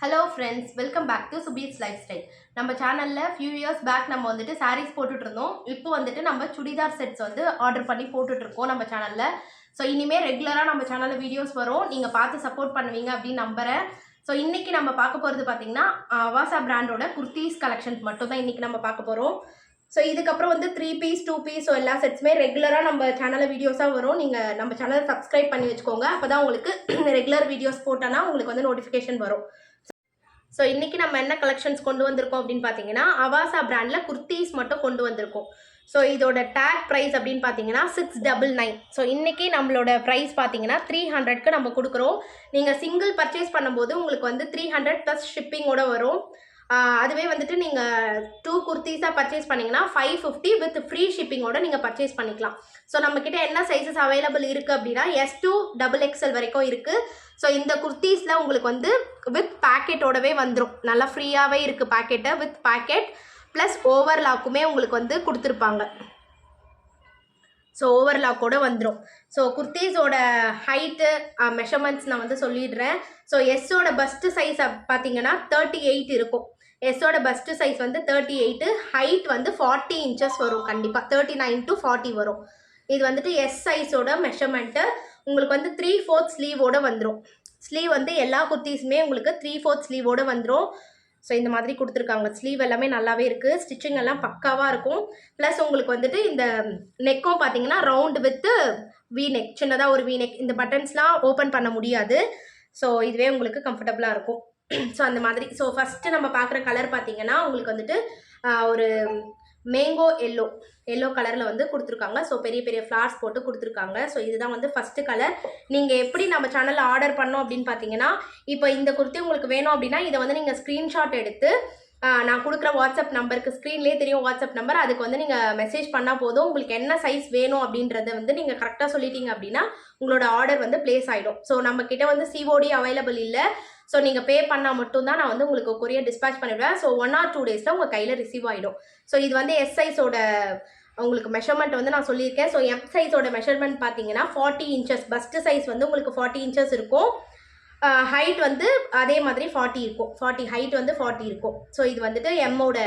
Hello friends, welcome back to Subi's lifestyle. நம்ம சேனலில் few years back நம்ம வந்துட்டு சாரீஸ் போட்டுட்டு இருந்தோம். இப்போ வந்துட்டு நம்ம சுடிதார் செட்ஸ் வந்து ஆர்டர் பண்ணி போட்டுட்ருக்கோம் நம்ம சேனலில். ஸோ இனிமேல் ரெகுலராக நம்ம சேனலில் வீடியோஸ் வரும், நீங்கள் பார்த்து சப்போர்ட் பண்ணுவீங்க அப்படின்னு நம்புகிறேன். ஸோ இன்றைக்கி நம்ம பார்க்க போகிறது பார்த்தீங்கன்னா அவாசா பிராண்டோட குர்த்தீஸ் கலெக்ஷன்ஸ் மட்டும் தான் இன்றைக்கி நம்ம பார்க்க போகிறோம். ஸோ இதுக்கப்புறம் வந்து 3 பீஸ் 2 பீஸ் ஸோ எல்லா செட்ஸுமே ரெகுலராக நம்ம சேனலில் வீடியோஸாக வரும். நீங்கள் நம்ம சேனலை சப்ஸ்கிரைப் பண்ணி வச்சுக்கோங்க, அப்போ தான் உங்களுக்கு ரெகுலர் வீடியோஸ் போட்டோன்னா உங்களுக்கு வந்து நோட்டிஃபிகேஷன் வரும். ஸோ இன்றைக்கி நம்ம என்ன கலெக்ஷன்ஸ் கொண்டு வந்திருக்கோம் அப்படின்னு பார்த்தீங்கன்னா அவாசா பிராண்டில் குர்த்தீஸ் மட்டும் கொண்டு வந்திருக்கோம். ஸோ இதோட டேக் ப்ரைஸ் அப்படின்னு பார்த்தீங்கன்னா 699. ஸோ இன்றைக்கி நம்மளோட ப்ரைஸ் பார்த்தீங்கன்னா 300க்கு நம்ம கொடுக்குறோம். நீங்கள் சிங்கிள் பர்ச்சேஸ் பண்ணும்போது உங்களுக்கு வந்து 300 ப்ளஸ் ஷிப்பிங்கோடு வரும். அதுவே வந்துட்டு நீங்கள் 2 குர்த்தீஸாக பர்ச்சேஸ் பண்ணிங்கன்னா 550 வித் ஃப்ரீ ஷிப்பிங்கோட நீங்கள் பர்ச்சேஸ் பண்ணிக்கலாம். ஸோ நம்மக்கிட்ட என்ன சைஸஸ் அவைலபிள் இருக்குது அப்படின்னா S2 XXL வரைக்கும் இருக்குது. ஸோ இந்த குர்த்தீஸில் உங்களுக்கு வந்து வித் பேக்கெட்டோடவே வந்துடும். நல்லா ஃப்ரீயாகவே இருக்குது பேக்கெட்டை, வித் பேக்கெட் ப்ளஸ் ஓவர்லாக்குமே உங்களுக்கு வந்து கொடுத்துருப்பாங்க. ஸோ ஓவர்லாக்கோடு வந்துடும். ஸோ குர்த்தீஸோட ஹைட்டு மெஷர்மெண்ட்ஸ் நான் வந்து சொல்லிடுறேன். ஸோ எஸ்ஸோட பஸ்ட்டு சைஸ் பார்த்தீங்கன்னா 38 இருக்கும். எஸ்ஸோட பஸ்ட்டு சைஸ் வந்து 38, ஹைட் வந்து 40 இன்ச்சஸ் வரும். கண்டிப்பாக 39 to 40 வரும். இது வந்துட்டு எஸ் சைஸோட மெஷர்மெண்ட்டு. உங்களுக்கு வந்து 3/4 ஸ்லீவோடு வந்துடும். ஸ்லீவ் வந்து எல்லா குர்த்தீஸுமே உங்களுக்கு 3/4 ஸ்லீவோடு வந்துடும். ஸோ இந்த மாதிரி கொடுத்துருக்காங்க. ஸ்லீவ் எல்லாமே நல்லாவே இருக்குது, ஸ்டிச்சிங் எல்லாம் பக்காவாக இருக்கும். ப்ளஸ் உங்களுக்கு வந்துட்டு இந்த நெக்கும் பார்த்தீங்கன்னா ரவுண்டு வித்து வி நெக், சின்னதாக ஒரு வி நெக். இந்த பட்டன்ஸ்லாம் ஓப்பன் பண்ண முடியாது. ஸோ இதுவே உங்களுக்கு கம்ஃபர்டபுளாக இருக்கும். ஸோ அந்த மாதிரி. ஸோ ஃபஸ்ட்டு நம்ம பார்க்குற கலர் பார்த்தீங்கன்னா உங்களுக்கு வந்துட்டு ஒரு மேங்கோ எல்லோ கலரில் வந்து கொடுத்துருக்காங்க. ஸோ பெரிய பெரிய ஃப்ளார்ஸ் போட்டு கொடுத்துருக்காங்க. ஸோ இதுதான் வந்து ஃபஸ்ட்டு கலர். நீங்கள் எப்படி நம்ம சேனலில் ஆர்டர் பண்ணோம் அப்படின்னு பார்த்தீங்கன்னா, இப்போ இந்த குர்த்தி உங்களுக்கு வேணும் அப்படின்னா இதை வந்து நீங்கள் ஸ்க்ரீன்ஷாட் எடுத்து நான் கொடுக்குற வாட்ஸ்அப் நம்பருக்கு, ஸ்க்ரீன்லேயே தெரியும் வாட்ஸ்அப் நம்பர், அதுக்கு வந்து நீங்கள் மெசேஜ் பண்ணால் போதும். உங்களுக்கு என்ன சைஸ் வேணும் அப்படின்றத வந்து நீங்கள் கரெக்டாக சொல்லிட்டீங்க அப்படின்னா உங்களோட ஆர்டர் வந்து ப்ளேஸ் ஆகிடும். ஸோ நம்மக்கிட்ட வந்து COD அவைலபிள் இல்லை. ஸோ நீங்கள் பே பண்ணால் மட்டும்தான் நான் வந்து உங்களுக்கு கொரியர் டிஸ்பேச் பண்ணிவிடுவேன். ஸோ 1 or 2 டேஸில் உங்கள் கையில் ரிசீவ் ஆகிடும். ஸோ இது வந்து எஸ் சைஸோட உங்களுக்கு மெஷர்மெண்ட் வந்து நான் சொல்லியிருக்கேன். ஸோ எம் சைஸோட மெஷர்மெண்ட் பார்த்தீங்கன்னா 40 இன்ச்சஸ். பஸ்ட்டு சைஸ் வந்து உங்களுக்கு 40 இன்ச்சஸ் இருக்கும். ஹைட் வந்து அதே மாதிரி 40 இருக்கும். 40 ஹைட் வந்து 40 இருக்கும். ஸோ இது வந்துட்டு எம்மோட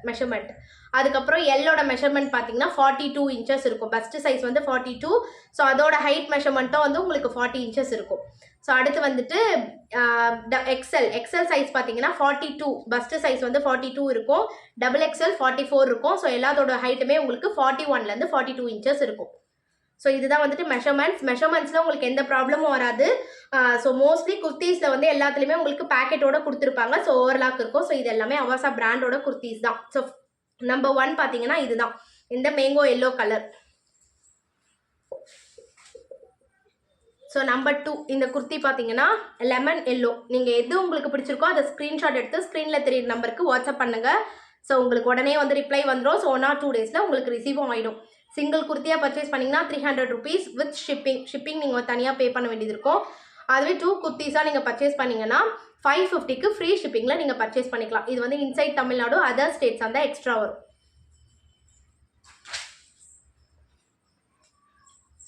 மெஷர்மெண்ட். அதுக்கப்புறம் எல்லோட மெஷர்மெண்ட் பார்த்தீங்கன்னா 42 இன்ச்சஸ் இருக்கும். பஸ்ட்டு சைஸ் வந்து 42. ஸோ அதோட ஹைட் மெஷர்மெண்ட்டும் வந்து உங்களுக்கு 40 இன்ச்சஸ் இருக்கும். ஸோ அடுத்து வந்துட்டு எக்ஸல் சைஸ் பார்த்தீங்கன்னா 42. பஸ்ட்டு சைஸ் வந்து 42 இருக்கும். XXL 44 இருக்கும். ஸோ எல்லாத்தோட ஹைட்டுமே உங்களுக்கு 41லேருந்து 42 இன்ச்சஸ் இருக்கும். ஸோ இதுதான் வந்துட்டு மெஷர்மெண்ட்ஸில் உங்களுக்கு எந்த ப்ராப்ளமும் வராது. ஸோ மோஸ்ட்லி குர்த்தீஸில் வந்து எல்லாத்துலேயுமே உங்களுக்கு பேக்கெட்டோட கொடுத்துருப்பாங்க. ஸோ ஓவர்லாக் இருக்கும். ஸோ இது எல்லாமே அவாசா பிராண்டோட குர்த்தீஸ் தான். ஸோ நம்பர் 1 பார்த்தீங்கன்னா இதுதான், இந்த mango yellow colour. So number 2 இந்த குர்த்தி பார்த்தீங்கன்னா லெமன் எல்லோ. நீங்கள் எது உங்களுக்கு பிடிச்சிருக்கோ அதை ஸ்க்ரீன்ஷாட் எடுத்து ஸ்க்ரீனில் தெரியுற நம்பருக்கு வாட்ஸ்அப் பண்ணுங்கள். ஸோ உங்களுக்கு உடனே வந்து ரிப்ளை வந்துடும். ஸோ 1 or 2 டேஸில் உங்களுக்கு ரிசீவும் ஆகிடும். சிங்கிள் குர்த்தியாக பர்ச்சேஸ் பண்ணிங்கன்னா 300 rupees வித் ஷிப்பிங் நீங்கள் தனியாக பே பண்ண வேண்டியது இருக்கும். அதுவே 2 குர்த்திஸாக நீங்கள் பர்ச்சேஸ் பண்ணிங்கன்னா 550க்கு ஃப்ரீ ஷிப்பிங்கில் நீங்கள் பர்ச்சேஸ் பண்ணிக்கலாம். இது வந்து இன்சைட் தமிழ்நாடு, அதர் ஸ்டேட்ஸ் அந்த எக்ஸ்ட்ரா வரும்.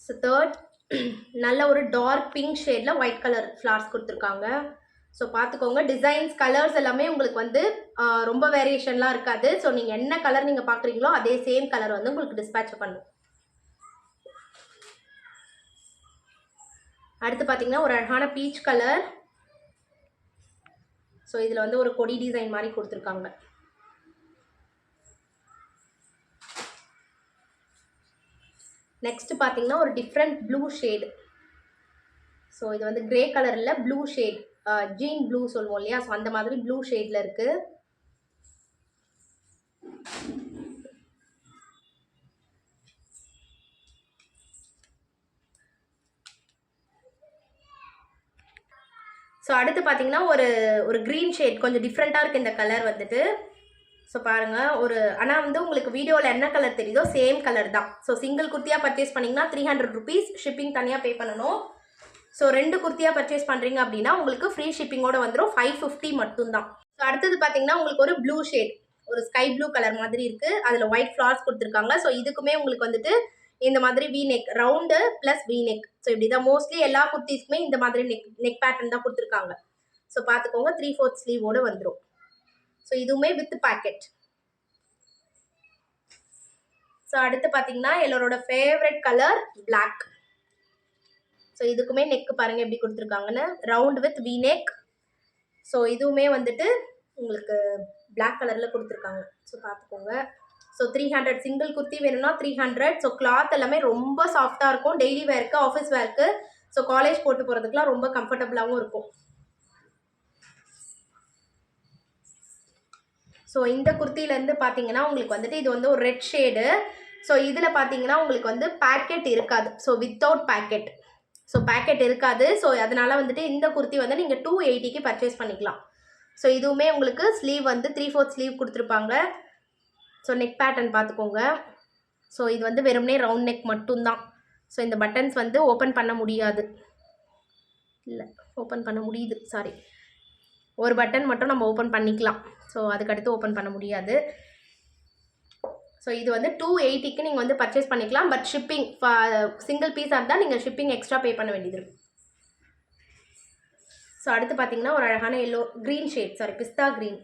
ஸோ தேர்ட் நல்ல ஒரு டார்க் பிங்க் ஷேடில் ஒயிட் கலர் ஃப்ளார்ஸ் கொடுத்துருக்காங்க. ஸோ பார்த்துக்கோங்க, டிசைன்ஸ் கலர்ஸ் எல்லாமே உங்களுக்கு வந்து ரொம்ப வேரியேஷன்லாம் இருக்காது. ஸோ நீங்கள் என்ன கலர் நீங்கள் பார்க்குறீங்களோ அதே சேம் கலர் வந்து உங்களுக்கு டிஸ்பேட்ச் பண்ணும். அடுத்து பார்த்தீங்கன்னா ஒரு அழகான பீச் கலர். ஸோ இதில் வந்து ஒரு கொடி டிசைன் மாதிரி கொடுத்துருக்காங்க. நெக்ஸ்ட் பார்த்தீங்கன்னா ஒரு டிஃப்ரெண்ட் ப்ளூ ஷேடு. ஸோ இது வந்து கிரே கலரில் ப்ளூ ஷேட், ஜீன் ப்ளூ சொல்லுவோம் இல்லையா, ஸோ அந்த மாதிரி ப்ளூ ஷேடில் இருக்குது. ஸோ அடுத்து பார்த்தீங்கன்னா ஒரு க்ரீன் ஷேட், கொஞ்சம் டிஃப்ரெண்ட்டாக இருக்குது இந்த கலர் வந்துட்டு. ஸோ பாருங்கள், ஆனால் வந்து உங்களுக்கு வீடியோவில் என்ன கலர் தெரியுதோ சேம் கலர் தான். ஸோ சிங்கிள் குர்த்தியாக பர்ச்சேஸ் பண்ணிங்கன்னா 300 rupees ஷிப்பிங் தனியாக பே பண்ணணும். ஸோ 2 குர்த்தியாக பர்ச்சேஸ் பண்ணுறீங்க அப்படின்னா உங்களுக்கு ஃப்ரீ ஷிப்பிங்கோட வந்துடும். 550 மட்டும்தான். ஸோ அடுத்தது பார்த்தீங்கன்னா உங்களுக்கு ஒரு ப்ளூ ஷேட், ஒரு ஸ்கை ப்ளூ கலர் மாதிரி இருக்குது. அதில் ஒயிட் ஃப்ளார்ஸ் கொடுத்துருக்காங்க. ஸோ இதுக்குமே உங்களுக்கு வந்துட்டு இந்த மாதிரி we neck, round plus we neck. So இப்படி தான் மோஸ்ட்லி எல்லா குர்த்திஸ்க்குமே இந்த மாதிரி நெக் பேட்டர்ன் தான் கொடுத்துருக்காங்க. ஸோ பார்த்துக்கோங்க 3/4 ஸ்லீவோடு வந்துடும். ஸோ இதுவுமே வித் பேக்கெட். ஸோ அடுத்து பார்த்தீங்கன்னா எல்லாரோட ஃபேவரட் கலர் பிளாக். ஸோ இதுக்குமே நெக்கு பாருங்கள் எப்படி கொடுத்துருக்காங்கன்னு, round with we neck. So இதுவுமே வந்துட்டு உங்களுக்கு பிளாக் கலரில் கொடுத்துருக்காங்க. ஸோ பார்த்துக்கோங்க. ஸோ 300 சிங்கிள் குர்த்தி வேணும்னா 300. ஸோ கிளாத் எல்லாமே ரொம்ப சாஃப்டாக இருக்கும், டெய்லி வேர்க்கு, ஆஃபீஸ் வேர்க்கு, ஸோ காலேஜ் போட்டு போகிறதுக்குலாம் ரொம்ப கம்ஃபர்டபுளாகவும் இருக்கும். ஸோ இந்த குர்த்திலேருந்து பார்த்தீங்கன்னா உங்களுக்கு வந்துட்டு இது வந்து ஒரு ரெட் ஷேடு. ஸோ இதில் பார்த்தீங்கன்னா உங்களுக்கு வந்து பேக்கெட் இருக்காது. So without packet. So packet இருக்காது. ஸோ அதனால் வந்துட்டு இந்த குர்த்தி வந்து நீங்கள் 280க்கு பர்ச்சேஸ் பண்ணிக்கலாம். ஸோ இதுவுமே உங்களுக்கு ஸ்லீவ் வந்து 3/4 ஸ்லீவ் கொடுத்துருப்பாங்க. ஸோ நெக் பேட்டர்ன் பார்த்துக்கோங்க. ஸோ இது வந்து வெறுமனே ரவுண்ட் நெக் மட்டும்தான். ஸோ இந்த பட்டன்ஸ் வந்து ஓப்பன் பண்ண முடியாது, இல்லை ஓப்பன் பண்ண முடியுது, சாரி, ஒரு பட்டன் மட்டும் நம்ம ஓப்பன் பண்ணிக்கலாம். ஸோ அதுக்கடுத்து ஓப்பன் பண்ண முடியாது. ஸோ இது வந்து 280க்கு நீங்கள் வந்து பர்ச்சேஸ் பண்ணிக்கலாம். பட் ஷிப்பிங் சிங்கிள் பீஸாக இருந்தால் நீங்கள் ஷிப்பிங் எக்ஸ்ட்ரா பே பண்ண வேண்டியது இருக்கும். ஸோ அடுத்து பார்த்தீங்கன்னா ஒரு அழகான எல்லோ க்ரீன் ஷேட், சாரி பிஸ்தா க்ரீன்.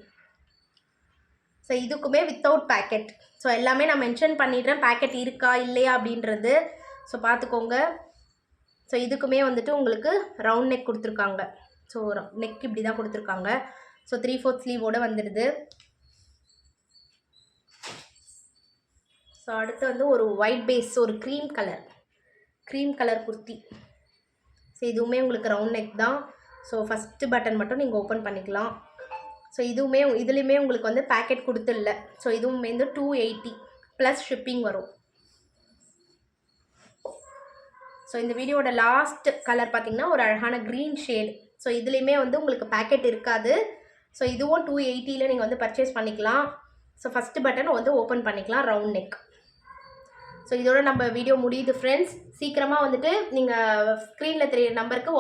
ஸோ இதுக்குமே வித்தவுட் பேக்கெட். ஸோ எல்லாமே நான் மென்ஷன் பண்ணிடுறேன் பேக்கெட் இருக்கா இல்லையா அப்படின்றது. ஸோ பார்த்துக்கோங்க. ஸோ இதுக்குமே வந்துட்டு உங்களுக்கு ரவுண்ட் நெக் கொடுத்துருக்காங்க. ஸோ நெக் இப்படி தான் கொடுத்துருக்காங்க. ஸோ 3/4 ஸ்லீவோடு வந்துடுது. ஸோ அடுத்து வந்து ஒரு ஒயிட் பேஸ், ஒரு க்ரீம் கலர் குர்த்தி. ஸோ இதுவுமே உங்களுக்கு ரவுண்ட் நெக் தான். ஸோ ஃபஸ்ட்டு பட்டன் மட்டும் நீங்கள் ஓப்பன் பண்ணிக்கலாம். ஸோ இதுலேயுமே உங்களுக்கு வந்து பேக்கெட் கொடுத்துடல. ஸோ இதுவுமே வந்து 280 ப்ளஸ் ஷிப்பிங் வரும். ஸோ இந்த வீடியோட லாஸ்ட் கலர் பார்த்திங்கன்னா ஒரு அழகான க்ரீன் ஷேட். ஸோ இதுலேயுமே வந்து உங்களுக்கு பேக்கெட் இருக்காது. ஸோ இதுவும் 280ல் நீங்கள் வந்து பர்ச்சேஸ் பண்ணிக்கலாம். ஸோ ஃபஸ்ட்டு பட்டன் வந்து ஓப்பன் பண்ணிக்கலாம், ரவுண்ட் நெக். ஸோ இதோட நம்ம வீடியோ முடியுது ஃப்ரெண்ட்ஸ். சீக்கிரமாக வந்துட்டு நீங்கள் ஸ்க்ரீனில் தெரியுற நம்பருக்கு